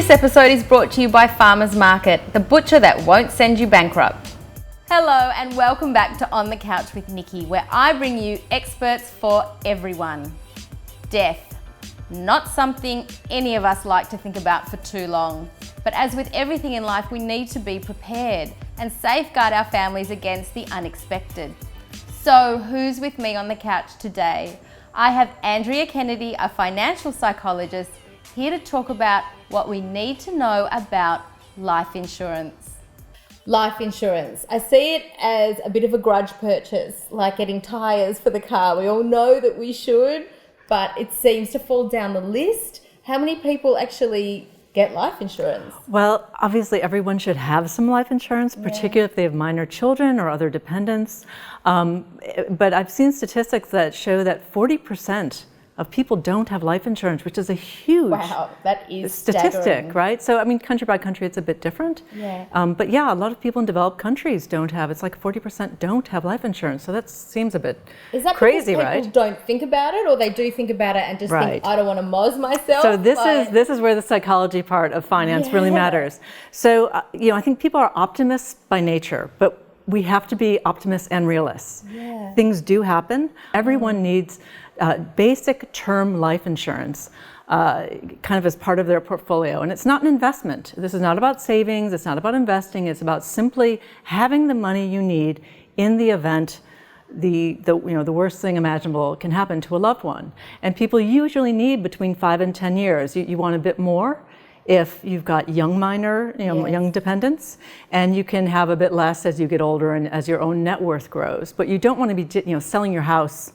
This episode is brought to you by Farmers Market, the butcher that won't send you bankrupt. Hello and welcome back to On the Couch with Nikki, where I bring you experts for everyone. Death, not something any of us like to think about for too long. But as with everything in life, we need to be prepared and safeguard our families against the unexpected. So who's with me on the couch today? I have Andrea Kennedy, a financial psychologist, here to talk about what we need to know about life insurance. Life insurance. I see it as a bit of a grudge purchase, like getting tyres for the car. We all know that we should, but it seems to fall down the list. How many people actually get life insurance? Well, obviously everyone should have some life insurance, particularly if they have minor children or other dependents. But I've seen statistics that show that 40% of people don't have life insurance, which is a huge that is statistic, staggering. right? So, I mean, country by country, it's a bit different. But yeah, a lot of people in developed countries don't have. It's like 40% don't have life insurance. So that seems a bit crazy, because right? people don't think about it, or they do think about it and just think, I don't want to moz myself? So this is where the psychology part of finance really matters. So, I think people are optimists by nature, but we have to be optimists and realists. Things do happen. Everyone needs basic term life insurance kind of as part of their portfolio. And it's not an investment. This is not about savings. It's not about investing. It's about simply having the money you need in the event the worst thing imaginable can happen to a loved one. And people usually need between 5 and 10 years. You want a bit more if you've got young young dependents, and you can have a bit less as you get older and as your own net worth grows. But you don't want to be selling your house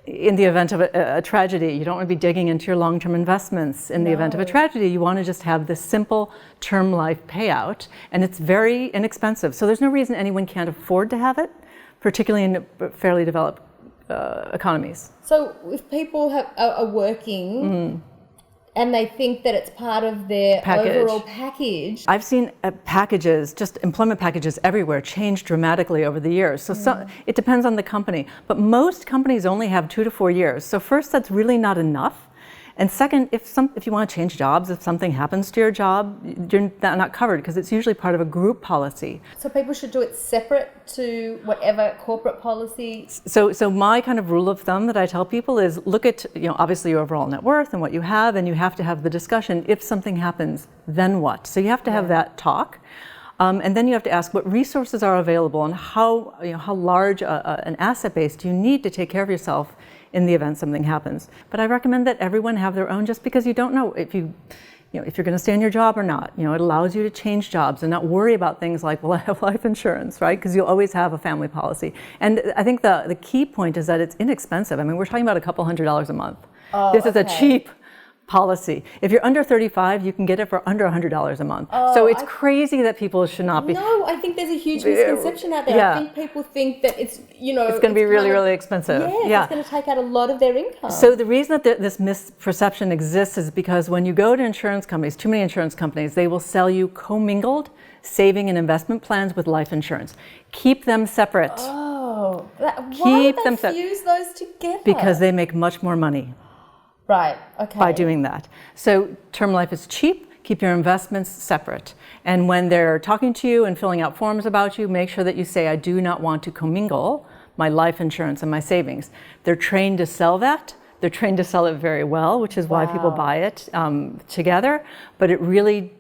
in the event of a tragedy. You don't want to be digging into your long-term investments in the event of a tragedy. You want to just have this simple term life payout, and it's very inexpensive. So there's no reason anyone can't afford to have it, particularly in fairly developed economies. So if people are working and they think that it's part of their overall package. I've seen packages, just employment packages everywhere, change dramatically over the years. So it depends on the company, but most companies only have 2 to 4 years. So first, that's really not enough. And second, if you want to change jobs, if something happens to your job, you're not covered because it's usually part of a group policy. So people should do it separate to whatever corporate policy? So my kind of rule of thumb that I tell people is look at, obviously your overall net worth and what you have, and you have to have the discussion, if something happens, then what? So you have to have that talk. And then you have to ask what resources are available and how large an asset base do you need to take care of yourself in the event something happens. But I recommend that everyone have their own, just because you don't know if you're going to stay in your job or not. It allows you to change jobs and not worry about things like, well, I have life insurance, right? Because you'll always have a family policy. And I think the key point is that it's inexpensive. I mean, we're talking about a couple $100s a month. This is a cheap policy. If you're under 35, you can get it for under $100 a month. So it's crazy that people should not be. No, I think there's a huge misconception out there. I think people think that it's it's going to be really expensive. It's going to take out a lot of their income. So the reason that this misperception exists is because when you go to insurance companies, too many insurance companies, they will sell you commingled saving and investment plans with life insurance. Keep them separate. Why would they fuse those together? Because they make much more money. Right, okay. By doing that. So term life is cheap, keep your investments separate. And when they're talking to you and filling out forms about you, make sure that you say, I do not want to commingle my life insurance and my savings. They're trained to sell that. They're trained to sell it very well, which is why people buy it together. But it really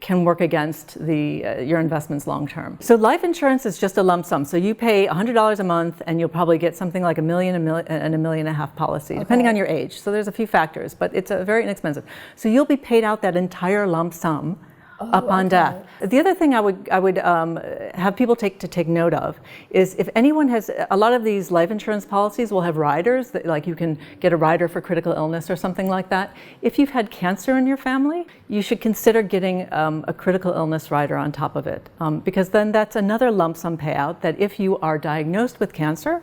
can work against your investments long term. So life insurance is just a lump sum. So you pay $100 a month and you'll probably get something like $1 million and $1.5 million policy, depending on your age. So there's a few factors, but it's very inexpensive. So you'll be paid out that entire lump sum upon death. The other thing I would have people take note of is if anyone has, a lot of these life insurance policies will have riders, that, like you can get a rider for critical illness or something like that. If you've had cancer in your family, you should consider getting a critical illness rider on top of it, because then that's another lump sum payout that if you are diagnosed with cancer,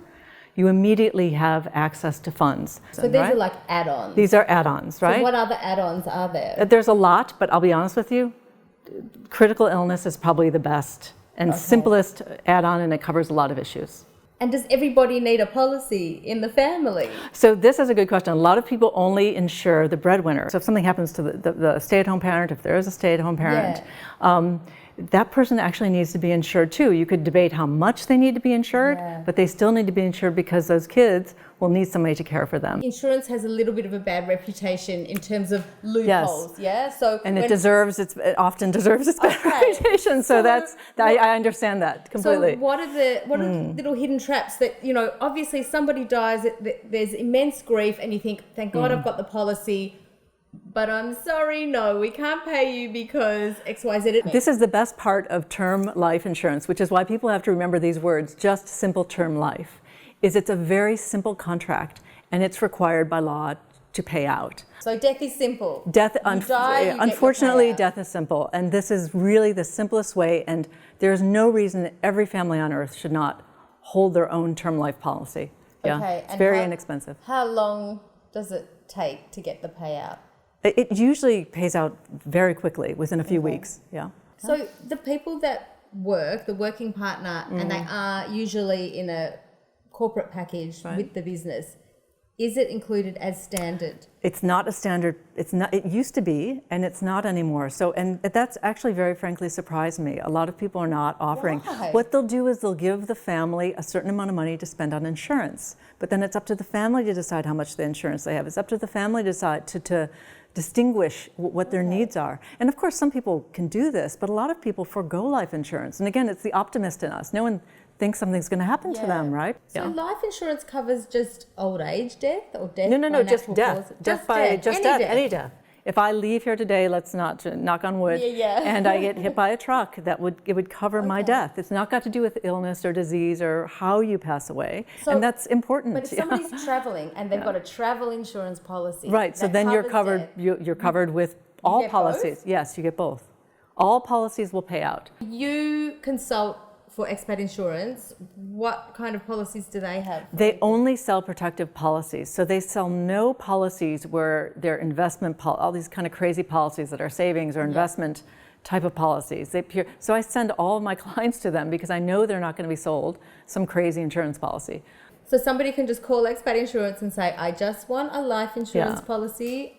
you immediately have access to funds. So these are like add-ons? These are add-ons, right? So what other add-ons are there? There's a lot, but I'll be honest with you, critical illness is probably the best and simplest add-on, and it covers a lot of issues. And does everybody need a policy in the family? So this is a good question. A lot of people only insure the breadwinner. So if something happens to the stay-at-home parent, if there is a stay-at-home parent, that person actually needs to be insured too. You could debate how much they need to be insured, but they still need to be insured because those kids will need somebody to care for them. Insurance has a little bit of a bad reputation in terms of loopholes, So it often deserves its bad reputation. So I understand that completely. So what are the little hidden traps that, obviously somebody dies, there's immense grief, and you think, thank God I've got the policy. But I'm sorry, no, we can't pay you because XYZ. This is the best part of term life insurance, which is why people have to remember these words, just simple term life, is it's a very simple contract and it's required by law to pay out. So death is simple. Unfortunately, death is simple. And this is really the simplest way, and there's no reason that every family on earth should not hold their own term life policy. Okay. It's very inexpensive. How long does it take to get the payout? It usually pays out very quickly, within a few weeks. So the people that work, the working partner, and they are usually in a corporate package with the business, is it included as standard? It's not a standard. It's not. It used to be, and it's not anymore. So, and that's actually very frankly surprised me. A lot of people are not offering. Why? What they'll do is they'll give the family a certain amount of money to spend on insurance, but then it's up to the family to decide how much the insurance they have. It's up to the family to decide to distinguish what their needs are. And of course, some people can do this, but a lot of people forego life insurance. And again, it's the optimist in us. No one thinks something's going to happen to them, right? So life insurance covers just old age death or death? No, just death. Any death. If I leave here today, let's not knock on wood, and I get hit by a truck, it would cover my death. It's not got to do with illness or disease or how you pass away, and that's important. But if somebody's traveling and they've got a travel insurance policy, right? So then you're covered. You're covered with all policies. Both? Yes, you get both. All policies will pay out. You consult for Expat Insurance. What kind of policies do they have? They only sell protective policies. So they sell no policies where they're investment, all these kind of crazy policies that are savings or investment type of policies. So I send all of my clients to them because I know they're not going to be sold some crazy insurance policy. So somebody can just call Expat Insurance and say, I just want a life insurance policy.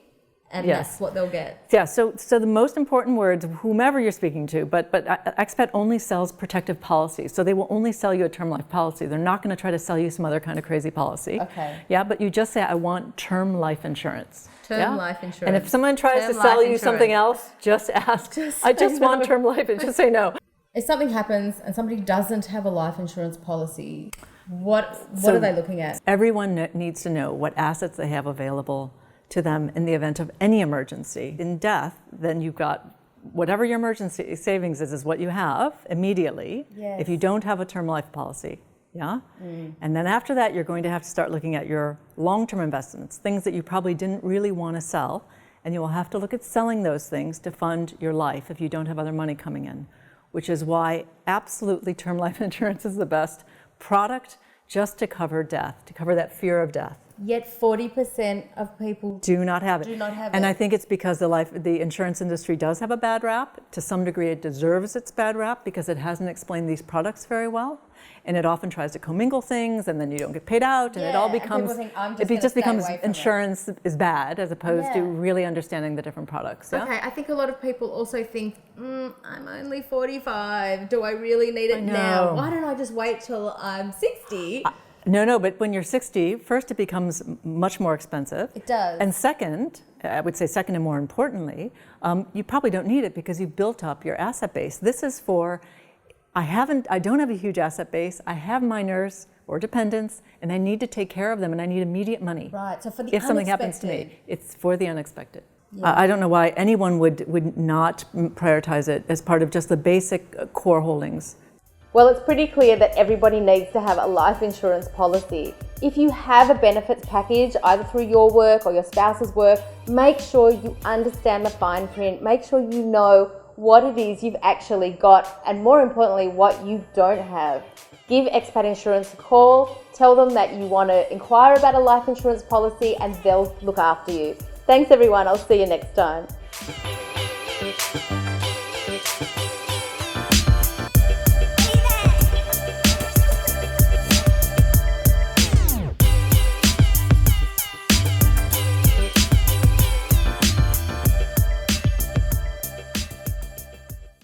And that's what they'll get. Yeah, so the most important words, whomever you're speaking to, but Expat only sells protective policies. So they will only sell you a term life policy. They're not going to try to sell you some other kind of crazy policy. Okay. Yeah, but you just say, I want term life insurance. Term life insurance. And if someone tries to sell you something else, just ask, I just want term life, and just say no. If something happens and somebody doesn't have a life insurance policy, what are they looking at? Everyone needs to know what assets they have available to them in the event of any emergency. In death, then you've got whatever your emergency savings is what you have immediately if you don't have a term life policy. And then after that, you're going to have to start looking at your long-term investments, things that you probably didn't really want to sell, and you will have to look at selling those things to fund your life if you don't have other money coming in, which is why absolutely term life insurance is the best product just to cover death, to cover that fear of death. Yet 40% of people do not have it. And I think it's because the insurance industry does have a bad rap. To some degree, it deserves its bad rap because it hasn't explained these products very well. And it often tries to commingle things, and then you don't get paid out, and it all becomes, insurance is bad as opposed to really understanding the different products. Okay, I think a lot of people also think, I'm only 45. Do I really need it now? Why don't I just wait till I'm 60? No, but when you're 60, first it becomes much more expensive. It does. And second, I would say second and more importantly, you probably don't need it because you've built up your asset base. This is for, I don't have a huge asset base. I have minors or dependents, and I need to take care of them, and I need immediate money. Right, so for the if something happens to me, it's for the unexpected. I don't know why anyone would not prioritize it as part of just the basic core holdings. Well, it's pretty clear that everybody needs to have a life insurance policy. If you have a benefits package, either through your work or your spouse's work, make sure you understand the fine print. Make sure you know what it is you've actually got, and more importantly, what you don't have. Give Expat Insurance a call, tell them that you want to inquire about a life insurance policy, and they'll look after you. Thanks everyone, I'll see you next time.